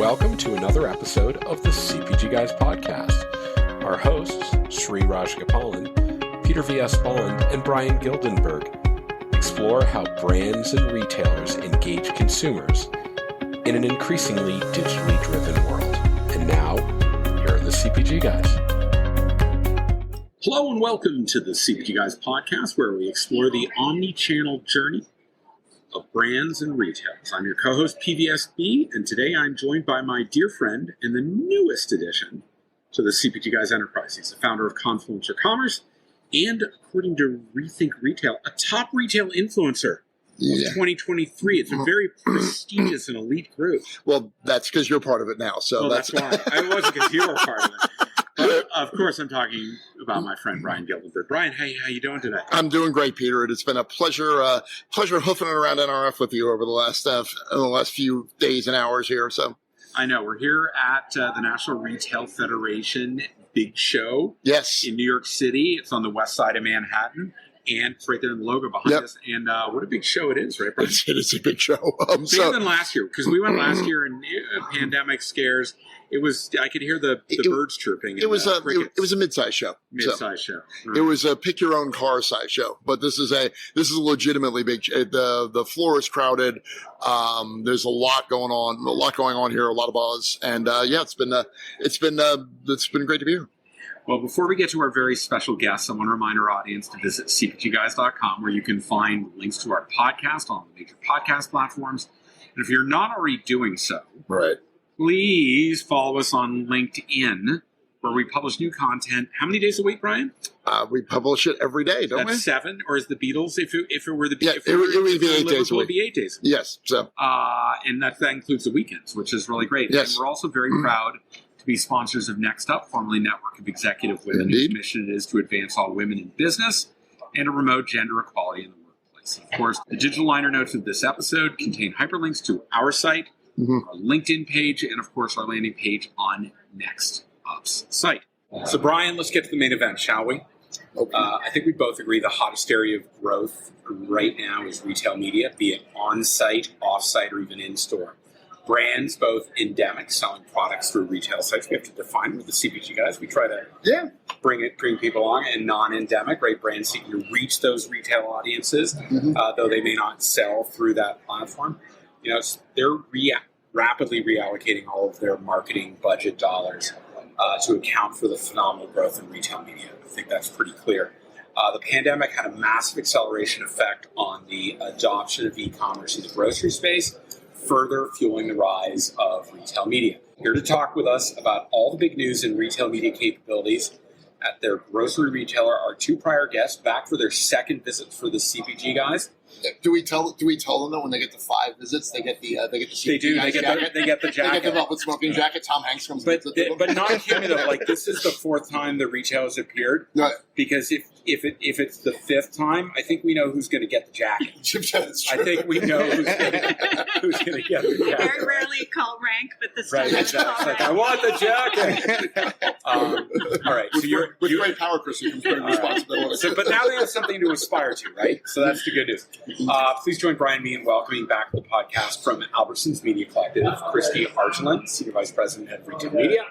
welcome to another episode of the CPG Guys podcast. Our hosts, Sri Rajgopalan, Peter V.S. Bond, and Brian Gildenberg, explore how brands and retailers engage consumers in an increasingly digitally driven world. And now, here are the CPG Guys. Hello and welcome to the CPG Guys podcast, where we explore the omni-channel journey of brands and retailers. I'm your co-host, PVSB, and today I'm joined by my dear friend and the newest addition to the CPG Guys enterprise. He's the founder of Confluencer Commerce and, according to Rethink Retail, a top retail influencer of 2023. It's a very prestigious and elite group. Well, that's because you're part of it now. So that's why. I wasn't because you were part of it. But of course, I'm talking about my friend Brian Gildenberg. Brian, how you doing today? I'm doing great, Peter. It has been a pleasure hoofing it around NRF with you over the last few days and hours here. So I know we're here at the National Retail Federation big show. Yes, in New York City. It's on the west side of Manhattan. And it's right there in the logo behind us. And what a big show it is, right, Brian? It is a big show. Bigger than last year, because we went last year and pandemic scares. It was, I could hear the birds chirping. It was a mid-size show. Mid-size show. Right. It was a pick your own car size show, but this is a legitimately big. The floor is crowded. There's a lot going on here. A lot of buzz, and it's been great to be here. Well, before we get to our very special guests, I want to remind our audience to visit cpgguys.com, where you can find links to our podcast on the major podcast platforms. And if you're not already doing so, right, please follow us on LinkedIn, where we publish new content. How many days a week, Brian? We publish it every day, don't we? That's 7, or is the Beatles? If it were the Beatles, it would be 8 days a week. It would be 8 days a week. Yes, so and that includes the weekends, which is really great. Yes. And we're also very proud to be sponsors of Next Up, formerly Network of Executive Women, whose mission it is to advance all women in business and to promote gender equality in the workplace. Of course, the digital liner notes of this episode contain hyperlinks to our site, our LinkedIn page, and of course our landing page on Next Up's site. So Brian, let's get to the main event, shall we? Okay. I think we both agree the hottest area of growth right now is retail media, be it on-site, off-site, or even in-store. Brands, both endemic, selling products through retail sites. We have to define with the CPG Guys. We try to bring people along, and non-endemic, right? Brands seeking to reach those retail audiences, though they may not sell through that platform. They're rapidly reallocating all of their marketing budget dollars to account for the phenomenal growth in retail media. I think that's pretty clear. The pandemic had a massive acceleration effect on the adoption of e-commerce in the grocery space, further fueling the rise of retail media. Here to talk with us about all the big news in retail media capabilities at their grocery retailer are 2 prior guests back for their second visits for the CPG Guys. Do we tell them that when they get the 5 visits, they get the They do. They get the jacket. They get the velvet smoking jacket. Tom Hanks comes. But not cumulative. Like, this is the 4th time the retail has appeared. Right. Because if it's the 5th time, I think we know who's going to get the jacket. That's true. I think we know who's going to get the jacket. Very rarely call rank, but this time right. Exactly. Like, I want the jacket. All right. With great power, Kristi, comes great responsibility. But now they have something to aspire to, right? So that's the good news. Please join Brian and me in welcoming back the podcast from Albertsons Media Collective, Kristi Argyilan, Senior Vice President, Head of Retail Media,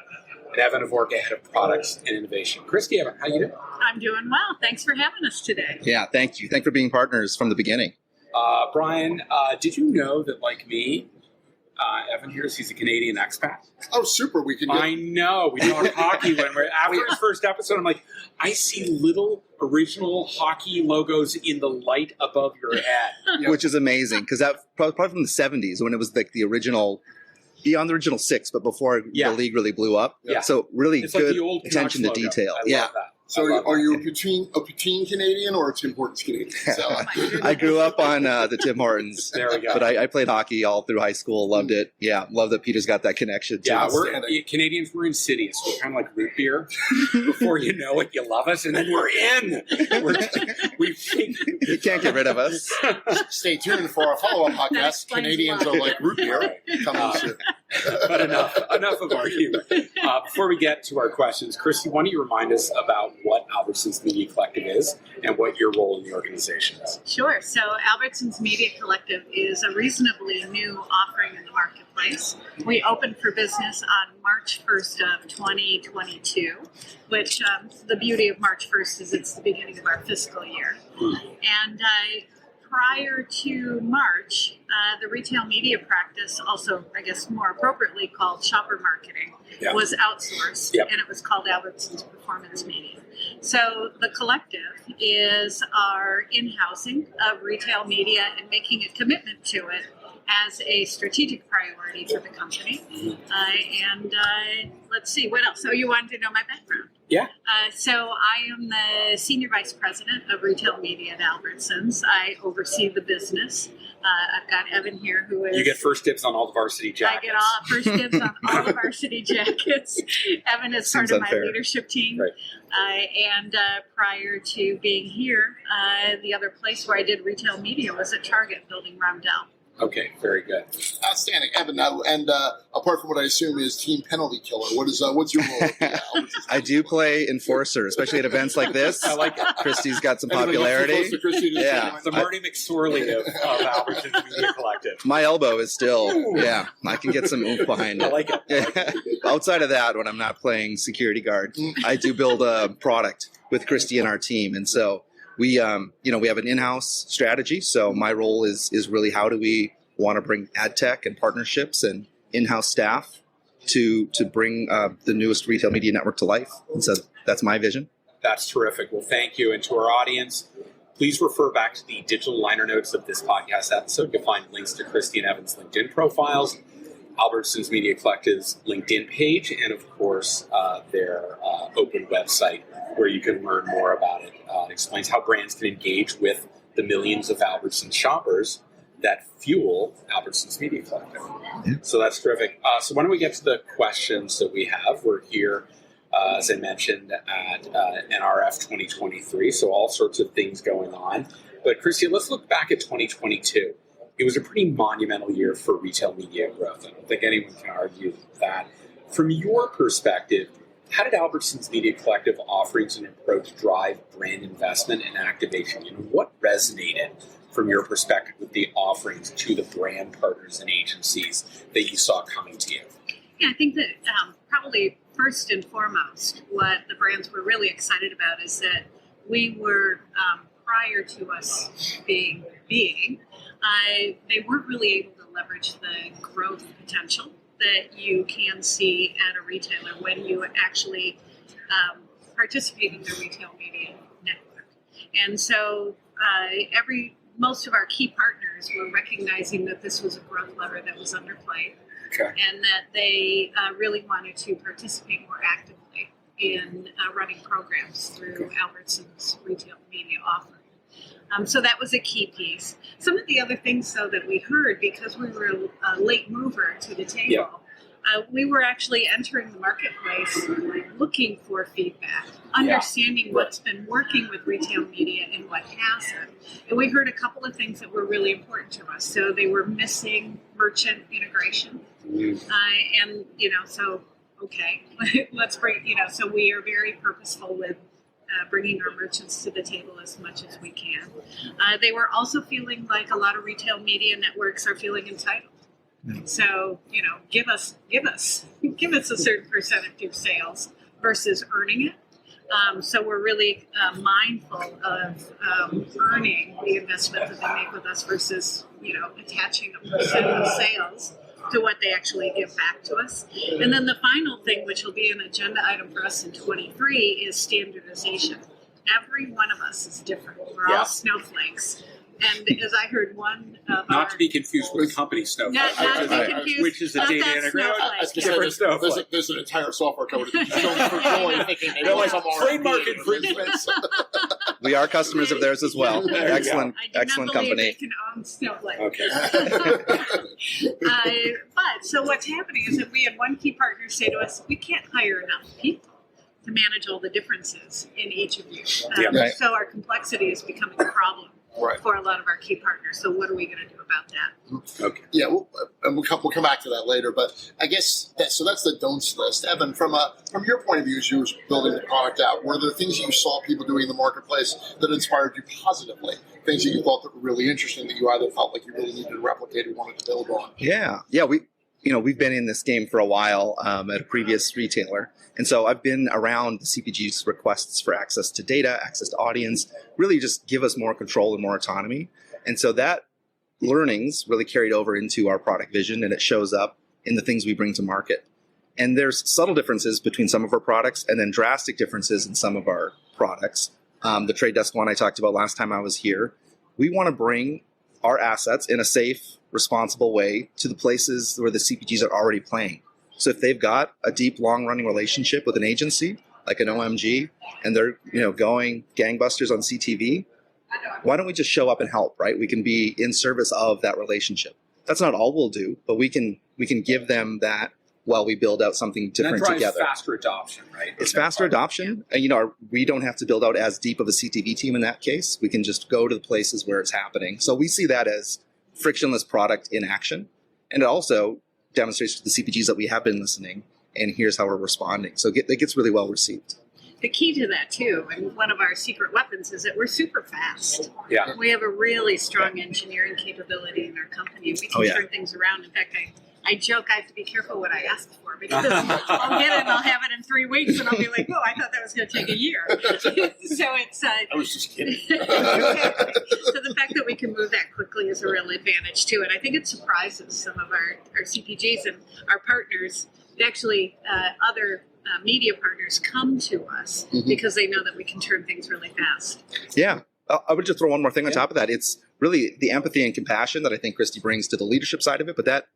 and Evan Hovorka, Head of Products and Innovation. Kristi, Evan, how you doing? I'm doing well. Thanks for having us today. Yeah, thank you. Thanks for being partners from the beginning. Brian, did you know that, like me, Evan here, he's a Canadian expat? Oh, super. I know. We talked hockey after his first episode. I'm like, I see little original hockey logos in the light above your head. Which is amazing, because that probably from the 70s when it was like the original, beyond the original 6, but before the league really blew up. Yeah. So really it's good like the old attention to detail. I love that. So are you a poutine Canadian or a Tim Hortons Canadian? So, I grew up on the Tim Hortons. There we go. But I played hockey all through high school. Loved it. Yeah, love that Peter's got that connection. Yeah, Canadians, we're insidious. We're kind of like root beer. Before you know it, you love us, and then we're in. You can't get rid of us. Stay tuned for our follow-up podcast. Canadians are like root beer. Coming soon. but enough of our humor. Before we get to our questions, Kristi, why don't you remind us about what Albertsons Media Collective is and what your role in the organization is? Sure. So Albertsons Media Collective is a reasonably new offering in the marketplace. We opened for business on March 1st of 2022, which the beauty of March 1st is it's the beginning of our fiscal year. And prior to March, the retail media practice, also I guess more appropriately called shopper marketing, was outsourced, and it was called Albertsons Performance Media. So the collective is our in-housing of retail media and making a commitment to it as a strategic priority for the company. Let's see, what else? So you wanted to know my background? Yeah. So I am the Senior Vice President of Retail Media at Albertsons. I oversee the business. I've got Evan here who is... You get first dibs on all the varsity jackets. I get all first dibs on all the varsity jackets. Evan is part of my leadership team. Right. And prior to being here, the other place where I did retail media was at Target, building Roundel. Okay, very good. Outstanding, Evan. And apart from what I assume is team penalty killer, what's your role? I do play enforcer, especially at events like this. I like it. Kristi's got some popularity. Yeah, the Marty McSorley of Albertsons Media Collective. My elbow is still, I can get some oomph behind it. I like it. Outside of that, when I'm not playing security guard, I do build a product with Kristi and our team, and so. We have an in-house strategy. So my role is really how do we want to bring ad tech and partnerships and in-house staff to bring the newest retail media network to life. And so that's my vision. That's terrific. Well, thank you. And to our audience, please refer back to the digital liner notes of this podcast episode. You'll find links to Kristi and Evan's LinkedIn profiles, Albertsons Media Collective's LinkedIn page, and of course their open website where you can learn more about it. It explains how brands can engage with the millions of Albertsons shoppers that fuel Albertsons Media Collective. Yeah. So that's terrific. So why don't we get to the questions that we have? We're here, as I mentioned, at NRF 2023, so all sorts of things going on. But Kristi, let's look back at 2022. It was a pretty monumental year for retail media growth. I don't think anyone can argue that. From your perspective, how did Albertsons Media Collective offerings and approach drive brand investment and activation? And what resonated from your perspective with the offerings to the brand partners and agencies that you saw coming to you? Yeah, I think that probably first and foremost, what the brands were really excited about is that we were, prior to us being, they weren't really able to leverage the growth potential that you can see at a retailer when you actually participate in the retail media network. And so most of our key partners were recognizing that this was a growth lever that was underplayed, and that they really wanted to participate more actively in running programs through Albertsons retail media offering. So that was a key piece. Some of the other things, though, that we heard, because we were a late mover to the table, we were actually entering the marketplace looking for feedback, understanding what's been working with retail media and what hasn't. And we heard a couple of things that were really important to us. So they were missing merchant integration. Let's bring, so we are very purposeful with bringing our merchants to the table as much as we can. They were also feeling like a lot of retail media networks are feeling entitled. So, give us a certain percentage of sales versus earning it. So we're really mindful of earning the investment that they make with us versus, attaching a percent of sales to what they actually give back to us. And then the final thing, which will be an agenda item for us in 23, is standardization. Every one of us is different. We're all snowflakes. And as I heard one of Not to be confused with the company Snowflake, which is a data integration. Different Snowflake. There's an entire software code that you don't for thinking they're like trademark infringements. We are customers of theirs as well. Excellent company. They can own Snowflake. Okay. But so what's happening is that we had one key partner say to us, we can't hire enough people to manage all the differences in each of you. So our complexity is becoming a problem for a lot of our key partners. So what are we going to do about that? Okay. Yeah, and we'll come back to that later. But I guess that's the don'ts list. Evan, from your point of view, as you were building the product out, were there things that you saw people doing in the marketplace that inspired you positively? Things that you thought that were really interesting that you either felt like you really needed to replicate or wanted to build on? Yeah. We've been in this game for a while at a previous retailer. And so I've been around the CPG's requests for access to data, access to audience, really just give us more control and more autonomy. And so that learnings really carried over into our product vision, and it shows up in the things we bring to market. And there's subtle differences between some of our products and then drastic differences in some of our products. The Trade Desk one I talked about last time I was here, we want to bring our assets in a safe, responsible way to the places where the CPGs are already playing. So if they've got a deep, long-running relationship with an agency, like an OMG, and they're going gangbusters on CTV, why don't we just show up and help, right? We can be in service of that relationship. That's not all we'll do, but we can give them that while we build out something different and that drives together. Faster adoption, right? It's faster adoption, and we don't have to build out as deep of a CTV team in that case. We can just go to the places where it's happening. So we see that as frictionless product in action, and it also demonstrates to the CPGs that we have been listening, and here's how we're responding. So it gets really well received. The key to that, too, and one of our secret weapons is that we're super fast. Yeah. We have a really strong engineering capability in our company. We can turn things around. In fact, I joke I have to be careful what I ask for, because I'll get it and I'll have it in 3 weeks, and I'll be like, I thought that was going to take a year. So it's... I was just kidding. So the fact that we can move that quickly is a real advantage, too. And I think it surprises some of our CPGs and our partners. Actually, other media partners come to us because they know that we can turn things really fast. Yeah. I would just throw one more thing on top of that. It's really the empathy and compassion that I think Kristi brings to the leadership side of it, but that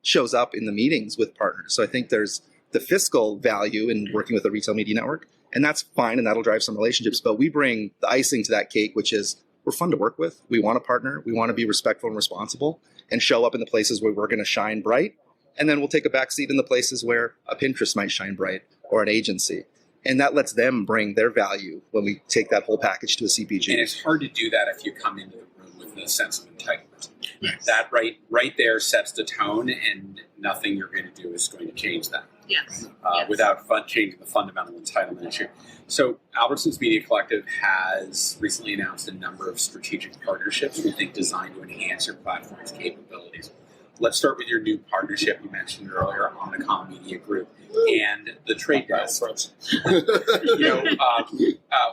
shows up in the meetings with partners. So I think there's the fiscal value in working with a retail media network, and that's fine, and that'll drive some relationships. But we bring the icing to that cake, which is we're fun to work with. We want to partner. We want to be respectful and responsible and show up in the places where we're going to shine bright. And then we'll take a back seat in the places where a Pinterest might shine bright or an agency. And that lets them bring their value when we take that whole package to a CPG. And it's hard to do that if you come into the room with a sense of entitlement. Yes. That right there sets the tone, and nothing you're going to do is going to change that. Yes. Without changing the fundamental entitlement issue. So Albertsons Media Collective has recently announced a number of strategic partnerships we think designed to enhance your platform's capabilities. Let's start with your new partnership you mentioned earlier, Omnicom Media Group and the Trade Desk.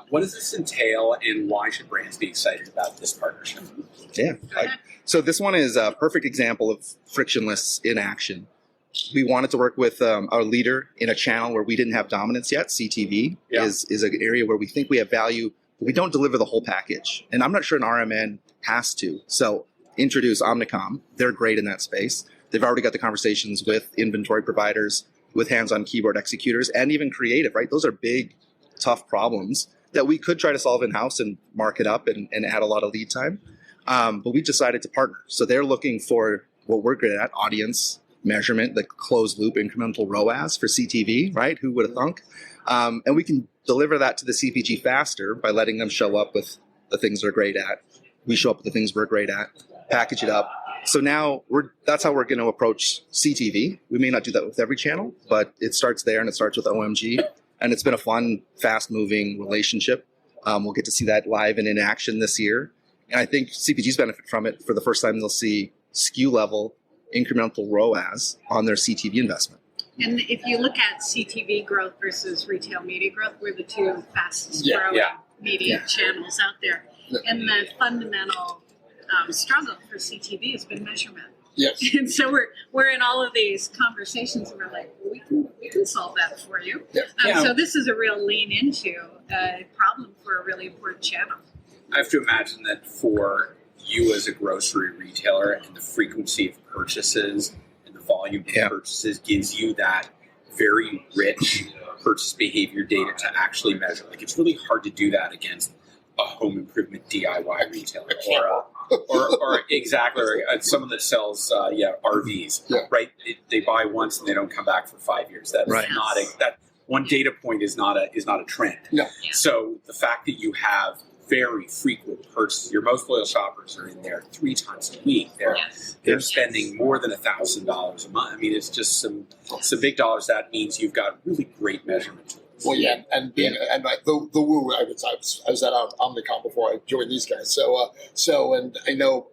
What does this entail, and why should brands be excited about this partnership? Yeah. So this one is a perfect example of frictionless in action. We wanted to work with our leader in a channel where we didn't have dominance yet. CTV is an area where we think we have value, but we don't deliver the whole package. And I'm not sure an RMN has to. So introduce Omnicom. They're great in that space. They've already got the conversations with inventory providers, with hands-on keyboard executors, and even creative, right? Those are big, tough problems that we could try to solve in-house and mark it up and add a lot of lead time. But we decided to partner. So they're looking for what we're good at, audience measurement, the closed loop incremental ROAS for CTV, right? Who would have thunk? And we can deliver that to the CPG faster by letting them show up with the things they're great at. We show up with the things we're great at, package it up. So now that's how we're going to approach CTV. We may not do that with every channel, but it starts there, and it starts with OMG. And it's been a fun, fast-moving relationship. We'll get to see that live and in action this year. And I think CPGs benefit from it. For the first time, they'll see SKU-level incremental ROAS on their CTV investment. And if you look at CTV growth versus retail media growth, we're the two fastest growing media channels out there. Yeah. And the fundamental struggle for CTV has been measurement. Yes. And so we're in all of these conversations, and we're like, well, we can solve that for you. Yeah. So this is a real lean into a problem for a really important channel. I have to imagine that for you as a grocery retailer, and the frequency of purchases and the volume of purchases gives you that very rich purchase behavior data to actually measure. Like, it's really hard to do that against a home improvement DIY retailer or exactly, or someone that sells RVs, right? They buy once and they don't come back for 5 years. That's that one data point is not a trend. Yeah. So the fact that you have very frequent purchases. Your most loyal shoppers are in there 3 times a week. They're spending more than $1,000 a month. I mean, it's just some big dollars. That means you've got really great measurement tools. Well, yeah, and the woo. I was at Omnicom before I joined these guys. So and I know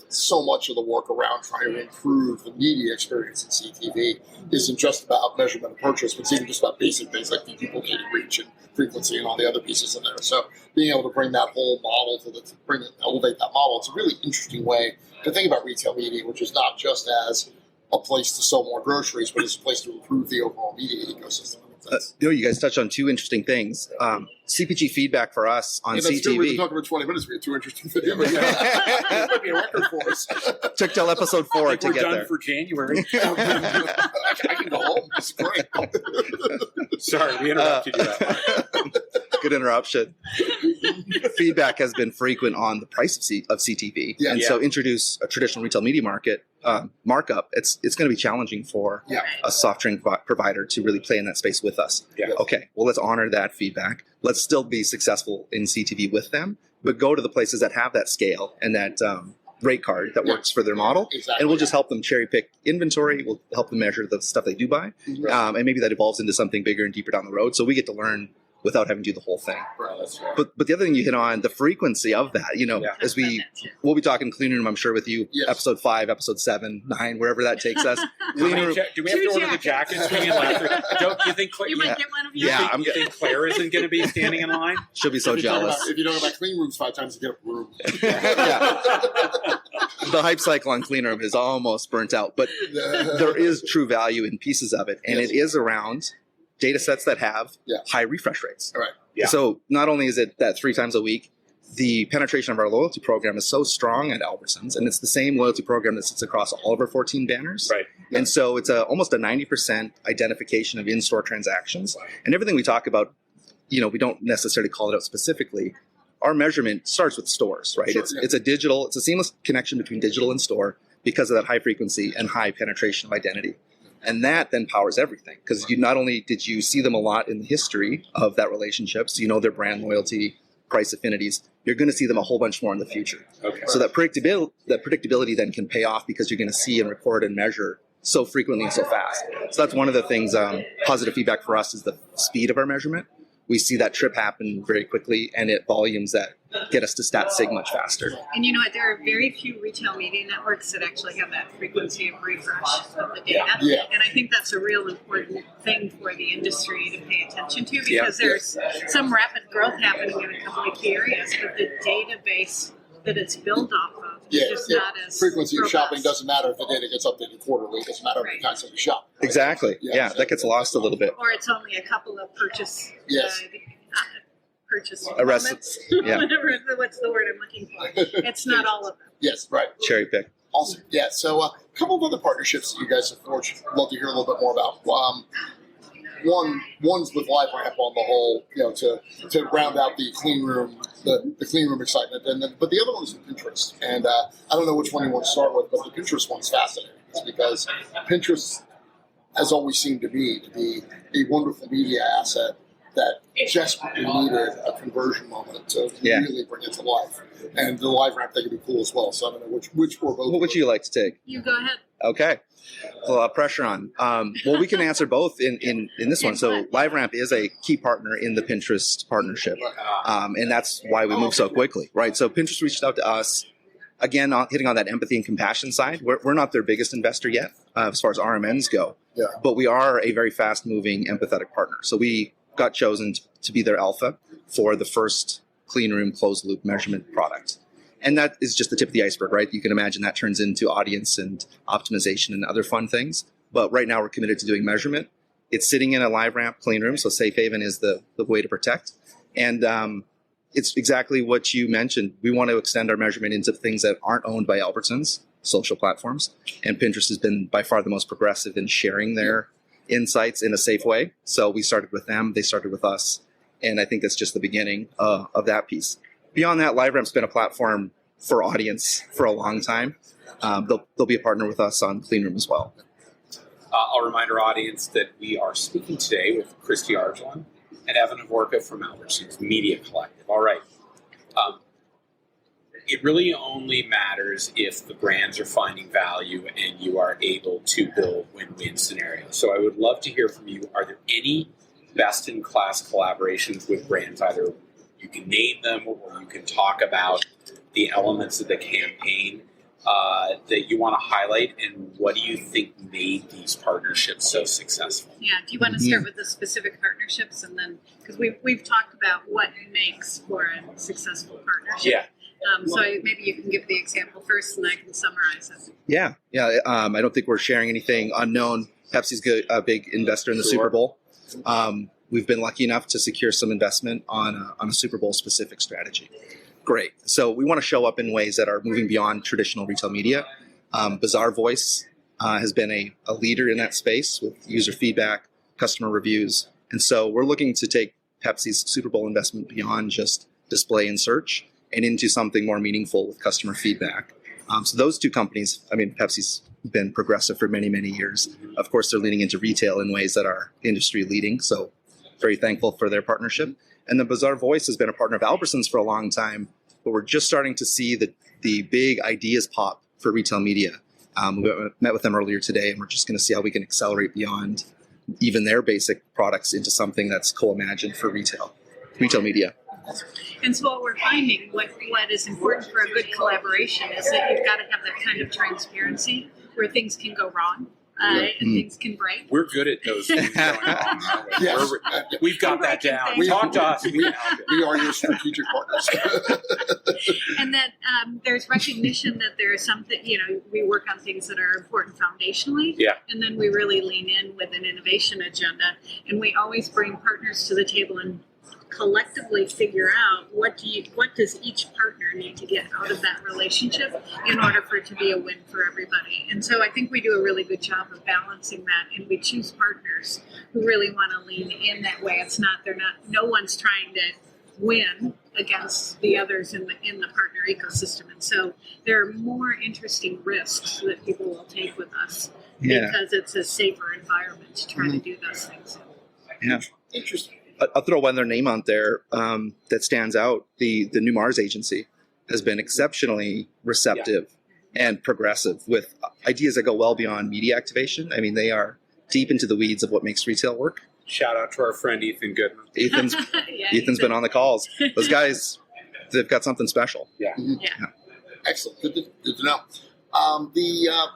so much of the work around trying to improve the media experience in CTV isn't just about measurement of purchase, but it's even just about basic things like deduplicating reach and frequency and all the other pieces in there. So being able to bring that whole model elevate that model, it's a really interesting way to think about retail media, which is not just as a place to sell more groceries, but it's a place to improve the overall media ecosystem. You guys touched on 2 interesting things. CPG feedback for us on CTV. True. We've been talking for 20 minutes. We had 2 interesting things. It might be a record for us. Took till episode 4 to get there. We're done for January. I can go home. It's great. Sorry, we interrupted you. Good interruption. Feedback has been frequent on the price of CTV, so introduce a traditional retail media market markup. It's going to be challenging for a soft drink provider to really play in that space with us. Okay, well, let's honor that feedback. Let's still be successful in CTV with them, but go to the places that have that scale and that rate card that works for their model, and we'll just help them cherry pick inventory. We'll help them measure the stuff they do buy, and maybe that evolves into something bigger and deeper down the road. So we get to learn without having to do the whole thing. But the other thing you hit on, the frequency of that, as we'll be talking clean room, I'm sure, with you, episode 5, episode 7, 9, wherever that takes us. Clean room. Do we have to order the jackets? Do you think you might get one of yours? Yeah, you think Claire isn't going to be standing in line? She'll be so jealous. If you don't have clean rooms 5 times, you get a room. The hype cycle on clean room is almost burnt out, but there is true value in pieces of it, and it is around data sets that have high refresh rates. All right. Yeah. So not only is it that 3 times a week, the penetration of our loyalty program is so strong at Albertsons, and it's the same loyalty program that sits across all of our 14 banners. Right. And so it's almost a 90% identification of in-store transactions. And everything we talk about, we don't necessarily call it out specifically. Our measurement starts with stores, right? It's a seamless connection between digital and store because of that high frequency and high penetration of identity. And that then powers everything, because not only did you see them a lot in the history of that relationship, so you know their brand loyalty, price affinities, you're going to see them a whole bunch more in the future. Okay. So that predictability then can pay off because you're going to see and record and measure so frequently and so fast. So that's one of the things, positive feedback for us is the speed of our measurement. We see that trip happen very quickly and at volumes that get us to stat sig much faster. And you know what? There are very few retail media networks that actually have that frequency of refresh of the data. Yeah. And I think that's a real important thing for the industry to pay attention to, because there's some rapid growth happening in a couple of key areas, but the database that it's built off of is just not as frequency robust. of shopping doesn't matter if the data gets updated quarterly. It doesn't matter how many times you shop. Right? Exactly. Yeah, that gets lost a little bit. Or it's only a couple of purchase purchase Arrested. moments. Yeah. What's the word I'm looking for? It's not all of them. Yes, right. Cherry pick. Awesome. Yeah. So a couple of other partnerships that you guys have forged. Love to hear a little bit more about. One's with LiveRamp on the whole, to round out the clean room, the clean room excitement, but the other one is with Pinterest. And I don't know which one you want to start with, but the Pinterest one's fascinating. It's because Pinterest has always seemed to be a wonderful media asset that desperately needed a conversion moment to really bring it to life. And the LiveRamp thing would be cool as well. So I don't know which or both. What would you like to take? You go ahead. Okay. A lot of pressure on. Well, we can answer both in this one. So LiveRamp is a key partner in the Pinterest partnership. And that's why we move so quickly, right? So Pinterest reached out to us, again, hitting on that empathy and compassion side. We're not their biggest investor yet as far as RMNs go, but we are a very fast-moving, empathetic partner. So we got chosen to be their alpha for the first clean room closed loop measurement product. And that is just the tip of the iceberg, right? You can imagine that turns into audience and optimization and other fun things. But right now we're committed to doing measurement. It's sitting in a LiveRamp clean room, so safe haven is the way to protect. And it's exactly what you mentioned. We want to extend our measurement into things that aren't owned by Albertsons, social platforms. And Pinterest has been by far the most progressive in sharing their insights in a safe way. So we started with them, they started with us. And I think that's just the beginning of that piece. Beyond that, LiveRamp's been a platform for audience for a long time. They'll be a partner with us on Clean Room as well. I'll remind our audience that we are speaking today with Kristi Argyilan and Evan Hovorka from Albertsons Media Collective. All right, It really only matters if the brands are finding value and you are able to build win-win scenarios. So I would love to hear from you. Are there any best-in-class collaborations with brands? Either you can name them or you can talk about the elements of the campaign that you want to highlight, and what do you think made these partnerships so successful? Yeah, do you want to start with the specific partnerships, and then, because we've talked about what makes for a successful partnership. Yeah. So maybe you can give the example first, and I can summarize it. Yeah. I don't think we're sharing anything unknown. Pepsi's a big investor in the Super Bowl. We've been lucky enough to secure some investment on a Super Bowl specific strategy. Great. So we want to show up in ways that are moving beyond traditional retail media. Bazaar Voice has been a leader in that space with user feedback, customer reviews. And so we're looking to take Pepsi's Super Bowl investment beyond just display and search and into something more meaningful with customer feedback. So those two companies, Pepsi's been progressive for many, many years. Of course, they're leaning into retail in ways that are industry leading. So very thankful for their partnership. And the Bazaar Voice has been a partner of Albertsons for a long time, but we're just starting to see the big ideas pop for retail media. We met with them earlier today, and we're just going to see how we can accelerate beyond even their basic products into something that's co-imagined for retail media. And so what we're finding, what is important for a good collaboration is that you've got to have that kind of transparency where things can go wrong and things can break. We're good at those things going wrong. Yes. We've got that down. Talk to us. We are your strategic partners. And that there's recognition that there is something, we work on things that are important foundationally. Yeah. And then we really lean in with an innovation agenda. And we always bring partners to the table and collectively figure out what does each partner need to get out of that relationship in order for it to be a win for everybody. And so I think we do a really good job of balancing that, and we choose partners who really want to lean in that way. No one's trying to win against the others in the partner ecosystem. And so there are more interesting risks that people will take with us because it's a safer environment to try to do those things. Yeah. Interesting. I'll throw one other name out there that stands out. The new Mars agency has been exceptionally receptive and progressive with ideas that go well beyond media activation. They are deep into the weeds of what makes retail work. Shout out to our friend Ethan Goodman. Ethan's been on the calls. Those guys, they've got something special. Yeah. Excellent. Good to know.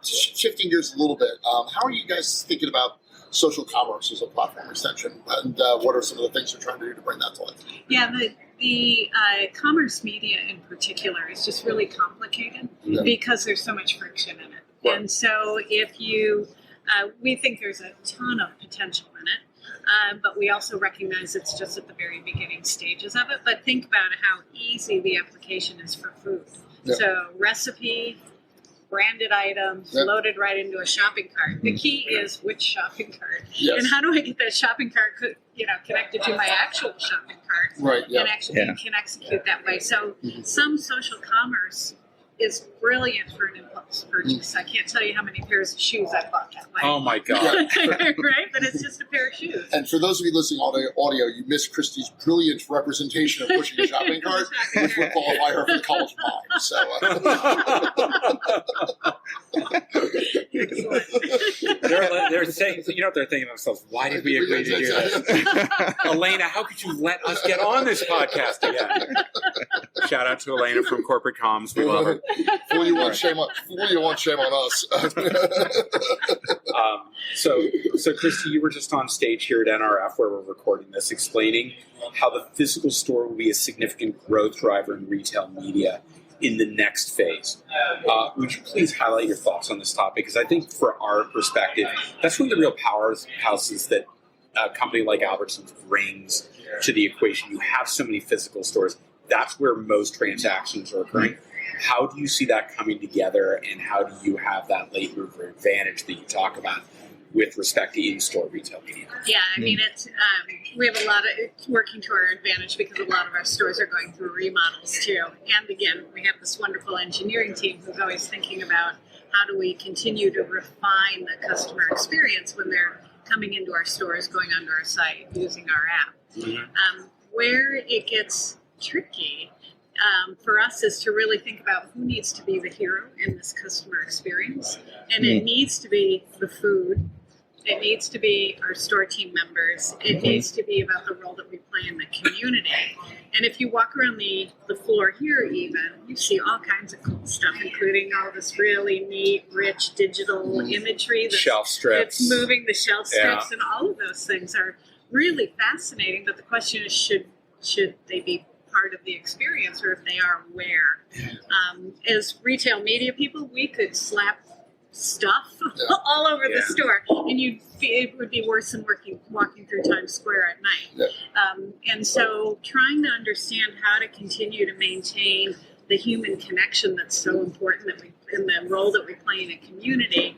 Shifting gears a little bit, how are you guys thinking about social commerce as a platform extension, and what are some of the things you're trying to do to bring that to life? Yeah, the commerce media in particular is just really complicated because there's so much friction in it. Right. And so we think there's a ton of potential in it, but we also recognize it's just at the very beginning stages of it. But think about how easy the application is for food. Yeah. So recipe, branded items loaded right into a shopping cart. The key is which shopping cart, and how do I get that shopping cart, connected to my actual shopping cart, and actually can execute that way. So some social commerce is brilliant for an impulse purchase. I can't tell you how many pairs of shoes I've bought that way. Oh my God! Right, but it's just a pair of shoes. And for those of you listening on audio, you missed Kristi's brilliant representation of pushing a shopping cart, which would qualify her for college mom. So, they're saying, they're thinking to themselves, why did we agree to do this? Elena, how could you let us get on this podcast again? Shout out to Elena from Corporate Comms. We love her. Fool you once, shame on us. So Kristi, you were just on stage here at NRF where we're recording this, explaining how the physical store will be a significant growth driver in retail media in the next phase. Would you please highlight your thoughts on this topic? Because I think for our perspective, that's one of the real powerhouses that a company like Albertsons brings to the equation. You have so many physical stores. That's where most transactions are occurring. How do you see that coming together, and how do you have that late mover advantage that you talk about with respect to in-store retail media? Yeah, it's we have a lot of it's working to our advantage because a lot of our stores are going through remodels too. And again, we have this wonderful engineering team who's always thinking about how do we continue to refine the customer experience when they're coming into our stores, going onto our site, using our app. Where it gets tricky for us is to really think about who needs to be the hero in this customer experience. And it needs to be the food. It needs to be our store team members. It needs to be about the role that we play in the community. And if you walk around the floor here even, you see all kinds of cool stuff, including all this really neat, rich digital imagery Shelf strips. that's moving, the shelf strips, and all of those things are really fascinating. But the question is, should they be part of the experience, or if they are, where? As retail media people, we could slap stuff all over the store, and it would be worse than walking through Times Square at night. And so trying to understand how to continue to maintain the human connection that's so important in the role that we play in a community,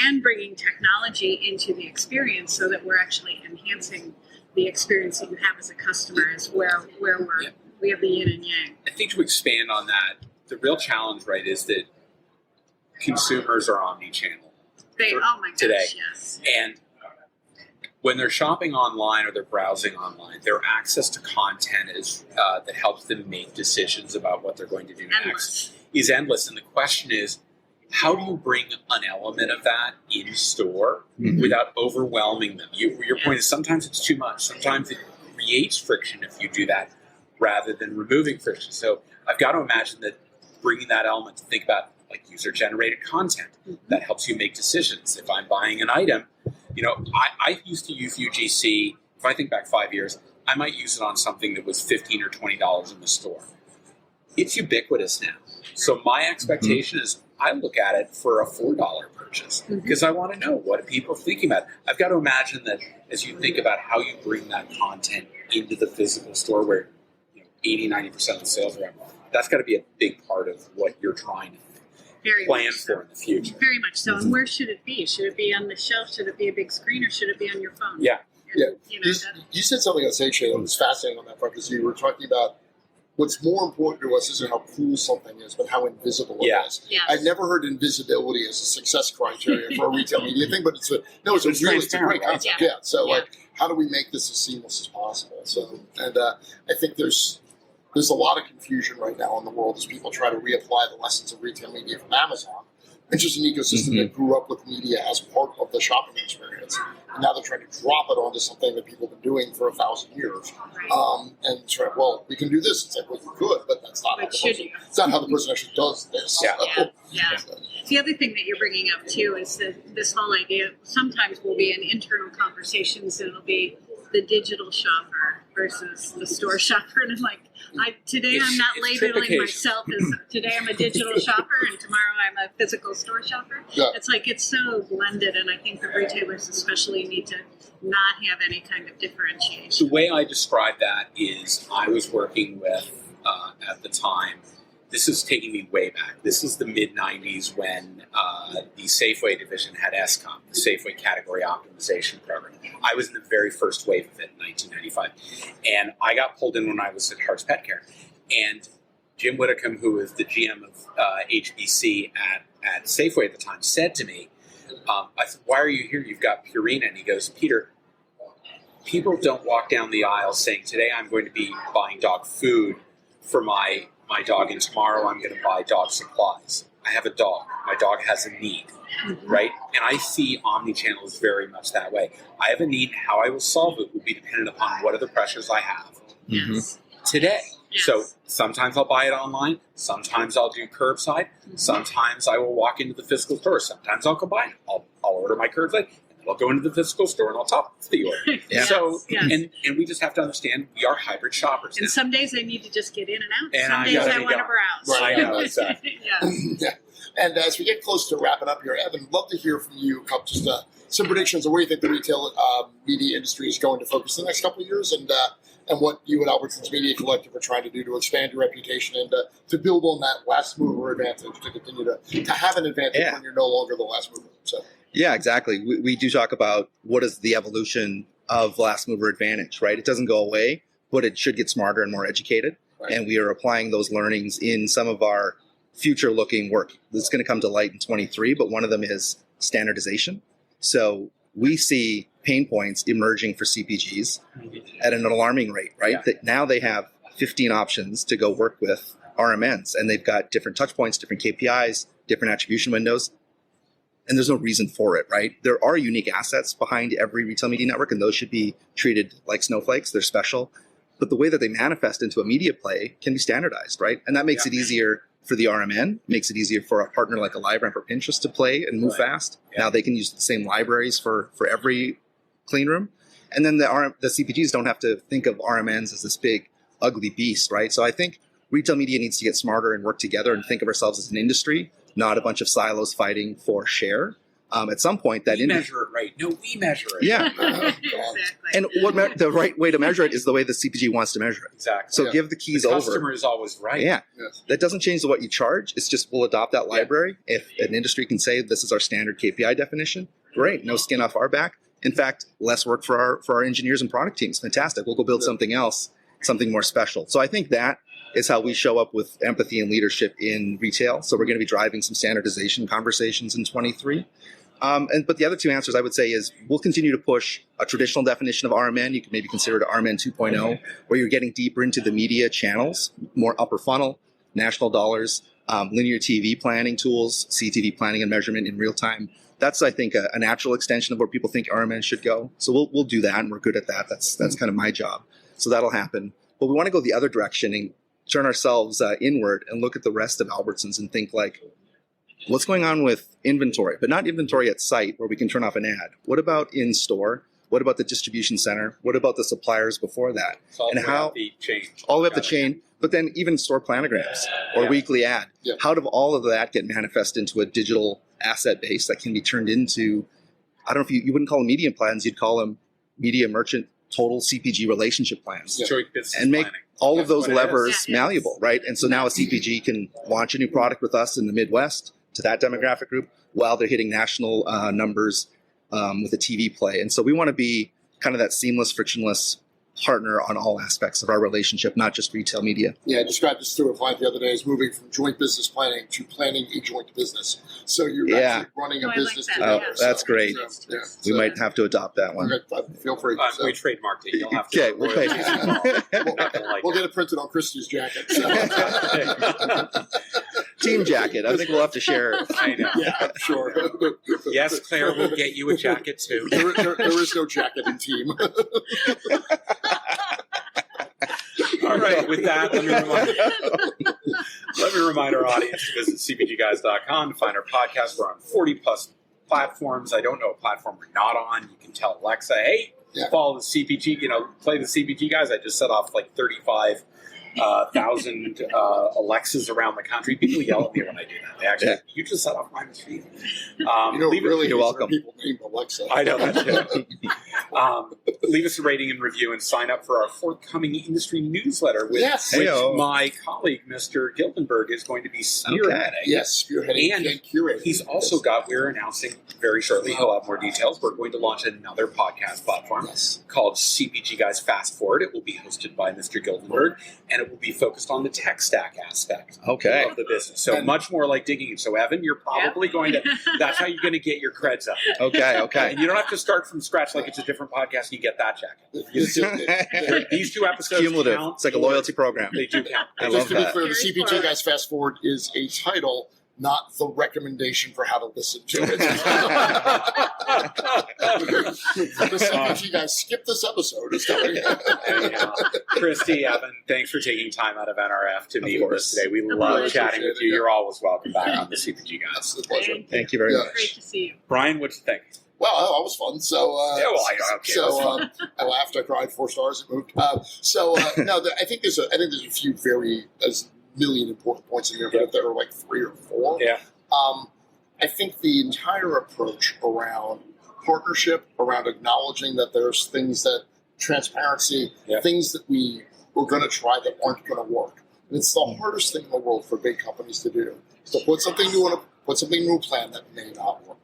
and bringing technology into the experience so that we're actually enhancing the experience that you have as a customer is where we have the yin and yang. I think to expand on that, the real challenge, right, is that consumers are omni-channel Oh my gosh, today. yes. And when they're shopping online or they're browsing online, their access to content that helps them make decisions about what they're going to do next is endless. And the question is, how do you bring an element of that in store without overwhelming them? Your point is sometimes it's too much. Sometimes it creates friction if you do that rather than removing friction. So I've got to imagine that bringing that element to think about like user-generated content that helps you make decisions. If I'm buying an item, I used to use UGC. If I think back 5 years, I might use it on something that was $15 or $20 in the store. It's ubiquitous now. So my expectation is I look at it for a $4 purchase because I want to know what are people thinking about. I've got to imagine that as you think about how you bring that content into the physical store where 80-90% of the sales are at, that's got to be a big part of what you're trying to plan for in the future. Very much so. And where should it be? Should it be on the shelf? Should it be a big screen, or should it be on your phone? Yeah. And, You said something on stage that was fascinating on that front, because you were talking about what's more important to us isn't how cool something is, but how invisible it is. Yes. I've never heard invisibility as a success criteria for a retail media thing, but it's a great concept. Yeah. So how do we make this as seamless as possible? So, and I think there's a lot of confusion right now in the world as people try to reapply the lessons of retail media from Amazon. It's just an ecosystem that grew up with media as part of the shopping experience. And now they're trying to drop it onto something that people have been doing for 1,000 years. And try, well, we can do this. It's like, well, you could, but that's not it's not how the person actually does this. Yeah. The other thing that you're bringing up, too, is that this whole idea, sometimes will be in internal conversations, and it'll be the digital shopper versus the store shopper. And I'm like, today I'm not labeling myself as today I'm a digital shopper and tomorrow I'm a physical store shopper. It's like it's so blended, and I think the retailers especially need to not have any kind of differentiation. The way I describe that is I was working with, at the time, this is taking me way back. This is the mid-'90s when the Safeway division had SCOM, the Safeway Category Optimization Program. I was in the very first wave of it in 1995. And I got pulled in when I was at Hart's Pet Care. And Jim Whitcomb, who was the GM of HBC at Safeway at the time, said to me, I said, why are you here? You've got Purina. And he goes, Peter, people don't walk down the aisle saying, today I'm going to be buying dog food for my dog, and tomorrow I'm going to buy dog supplies. I have a dog. My dog has a need, right? And I see omnichannel as very much that way. I have a need. How I will solve it will be dependent upon what are the pressures I have today. Yes. So sometimes I'll buy it online. Sometimes I'll do curbside. Sometimes I will walk into the physical store. Sometimes I'll combine it. I'll order my curbside. I'll go into the physical store and I'll top the order. And we just have to understand we are hybrid shoppers. And some days I need to just get in and out. And some days I want to browse. Right, I know, exactly. And as we get close to wrapping up here, Evan, love to hear from you just some predictions of where you think the retail media industry is going to focus in the next couple of years, and what you at Albertsons Media Collective are trying to do to expand your reputation and to build on that last mover advantage, to continue to have an advantage when you're no longer the last mover. So. Yeah, exactly. We do talk about what is the evolution of last mover advantage, right? It doesn't go away, but it should get smarter and more educated. Right. And we are applying those learnings in some of our future-looking work. This is going to come to light in 23, but one of them is standardization. So we see pain points emerging for CPGs at an alarming rate, right? That now they have 15 options to go work with RMNs, and they've got different touch points, different KPIs, different attribution windows. And there's no reason for it, right? There are unique assets behind every retail media network, and those should be treated like snowflakes. They're special. But the way that they manifest into a media play can be standardized, right? And that makes it easier for the RMN, makes it easier for a partner like a LiveRamp or Pinterest to play and move fast. Now they can use the same libraries for every clean room. And then the CPGs don't have to think of RMNs as this big, ugly beast, right? So I think retail media needs to get smarter and work together and think of ourselves as an industry, not a bunch of silos fighting for share. At some point, that measure it right. No, we measure it. Yeah. Exactly. And the right way to measure it is the way the CPG wants to measure it. Exactly. So give the keys the over. customer is always right. Yeah. Yes. That doesn't change what you charge. It's just we'll adopt that library. If an industry can say this is our standard KPI definition, great. No skin off our back. In fact, less work for our engineers and product teams. Fantastic. We'll go build something else, something more special. So I think that is how we show up with empathy and leadership in retail. So we're going to be driving some standardization conversations in 23. But the other two answers I would say is we'll continue to push a traditional definition of RMN. You can maybe consider it RMN 2.0, where you're getting deeper into the media channels, more upper funnel, national dollars, linear TV planning tools, CTV planning and measurement in real time. That's, I think, a natural extension of where people think RMN should go. So we'll do that, and we're good at that. That's kind of my job. So that'll happen. But we want to go the other direction and turn ourselves inward and look at the rest of Albertsons and think like, what's going on with inventory, but not inventory at site where we can turn off an ad? What about in store? What about the distribution center? What about the suppliers before that? And how the chain. All the way up the chain, but then even store planograms or weekly ad. Yeah. How do all of that get manifest into a digital asset base that can be turned into, I don't know if you wouldn't call them media plans, you'd call them media merchant total CPG relationship plans. Joint business And make planning. all of those what it levers is. malleable, right? And so now a CPG can launch a new product with us in the Midwest to that demographic group while they're hitting national numbers with a TV play. And so we want to be kind of that seamless, frictionless partner on all aspects of our relationship, not just retail media. Yeah, I described this to a client the other day as moving from joint business planning to planning a joint business. So you're actually running a I like business that. together. Oh, that's great. We So, might have to adopt that one. feel free. So. We trademarked it. You'll have to. Okay, we'll pay. We'll get it printed on Kristi's jacket. So. Team jacket. I think we'll have to share. I know. Yeah, sure. Yes, Claire will get you a jacket too. There is no jacket in team. All right, with that, let me remind our audience to visit cpgguys.com to find our podcast. We're on 40 plus platforms. I don't know a platform we're not on. You can tell Alexa, hey, follow the CPG, play the CPG guys. I just set off like 35,000 Alexas around the country. People yell at me when I do that. They actually, you just set off my machine. You're welcome. People named Alexa. I know that too. Leave us a rating and review and sign up for our forthcoming industry newsletter, which my colleague, Mr. Gildenberg, is going to be spearheading. Yes, spearheading and curating. He's also we're announcing very shortly, he'll have more details. We're going to launch another podcast platform called CPG Guys Fast Forward. It will be hosted by Mr. Gildenberg, and it will be focused on the tech stack aspect of the business. So much more like digging. So, Evan, you're probably going to, that's how you're going to get your creds up. Okay. And you don't have to start from scratch like it's a different podcast and you get that jacket. These two episodes cumulative. count. It's like a loyalty program. They do count. I love Just to be that. clear, the CPG Guys Fast Forward is a title, not the recommendation for how to listen to it. The CPG Guys skip this episode. Kristi Evan, thanks for taking time out of NRF to meet with us today. We love chatting with you. Yeah. You're always welcome back on the CPG Guys. It's a pleasure. Thank you very much. Great to see you. Brian, what'd you think? Well, that was fun. So, I laughed. I cried 4 stars. It moved. I think there's a few there's a million important points in here, but if there are like 3 or 4, I think the entire approach around partnership, around acknowledging that there's things that transparency, things that we're going to try that aren't going to work. And it's the hardest thing in the world for big companies to do. So put something new in a plan that may not work.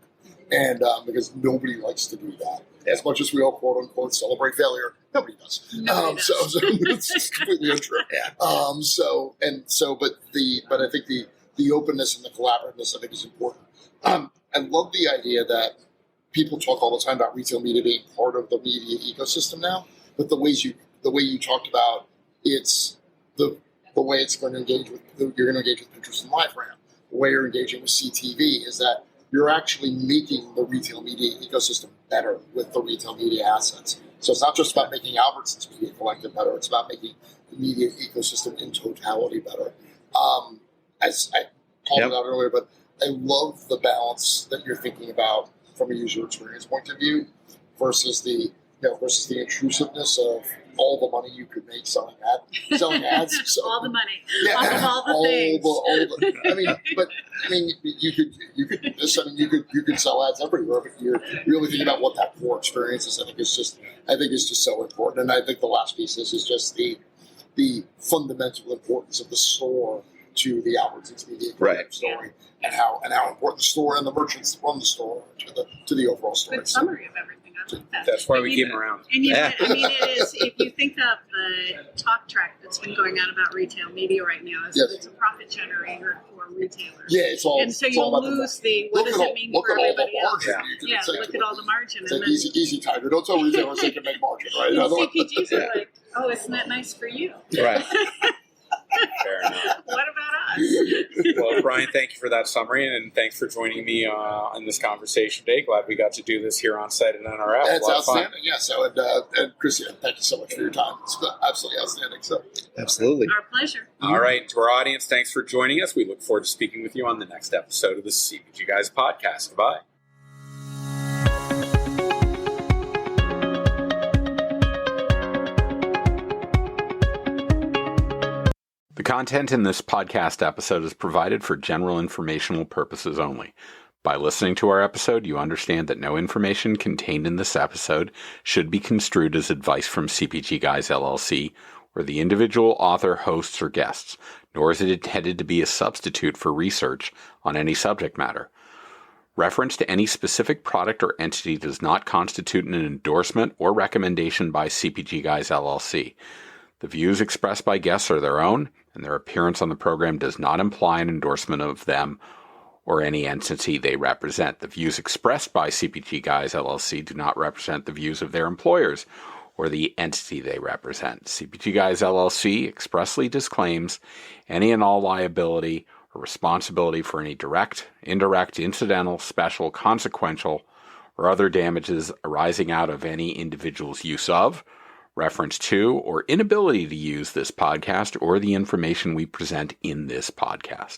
And because nobody likes to do that. As much as we all quote unquote celebrate failure, nobody does. So it's just completely untrue. But I think the openness and the collaborativeness I think is important. I love the idea that people talk all the time about retail media being part of the media ecosystem now, but the way you talked about it's the the way it's going to engage with, you're going to engage with Pinterest and LiveRamp, the way you're engaging with CTV is that you're actually making the retail media ecosystem better with the retail media assets. So it's not just about making Albertsons Media Collective better, it's about making the media ecosystem in totality better. As I called it out earlier, but I love the balance that you're thinking about from a user experience point of view versus the intrusiveness of all the money you could make selling ads. So, all the money, yeah, all the things. You could sell ads everywhere, but you're really thinking about what that core experience is. I think it's just so important. And I think the last piece is just the fundamental importance of the store to the Albertsons Media Collective story, and how important the store and the merchants run the store to the overall story. Good summary of everything. I like that. That's why we came around. And it is. If you think of the talk track that's been going on about retail media right now, it's a profit generator for retailers. Yeah, it's all. And so you'll lose what does it mean for everybody else? Yeah, look at all the margin. It's like easy tiger. Don't tell retailers they can make margin, right? CPGs are like, oh, isn't that nice for you? Right. Fair enough. What about us? Well, Brian, thank you for that summary, and thanks for joining me in this conversation today. Glad we got to do this here on site at NRF. It's outstanding. Yeah. So, and Kristi, thank you so much for your time. It's absolutely outstanding. So, absolutely, our pleasure. All right, to our audience, thanks for joining us. We look forward to speaking with you on the next episode of the CPG Guys podcast. Goodbye. The content in this podcast episode is provided for general informational purposes only. By listening to our episode, you understand that no information contained in this episode should be construed as advice from CPG Guys LLC or the individual author, hosts, or guests, nor is it intended to be a substitute for research on any subject matter. Reference to any specific product or entity does not constitute an endorsement or recommendation by CPG Guys LLC. The views expressed by guests are their own, and their appearance on the program does not imply an endorsement of them or any entity they represent. The views expressed by CPG Guys LLC do not represent the views of their employers or the entity they represent. CPG Guys LLC expressly disclaims any and all liability or responsibility for any direct, indirect, incidental, special, consequential, or other damages arising out of any individual's use of, reference to, or inability to use this podcast or the information we present in this podcast.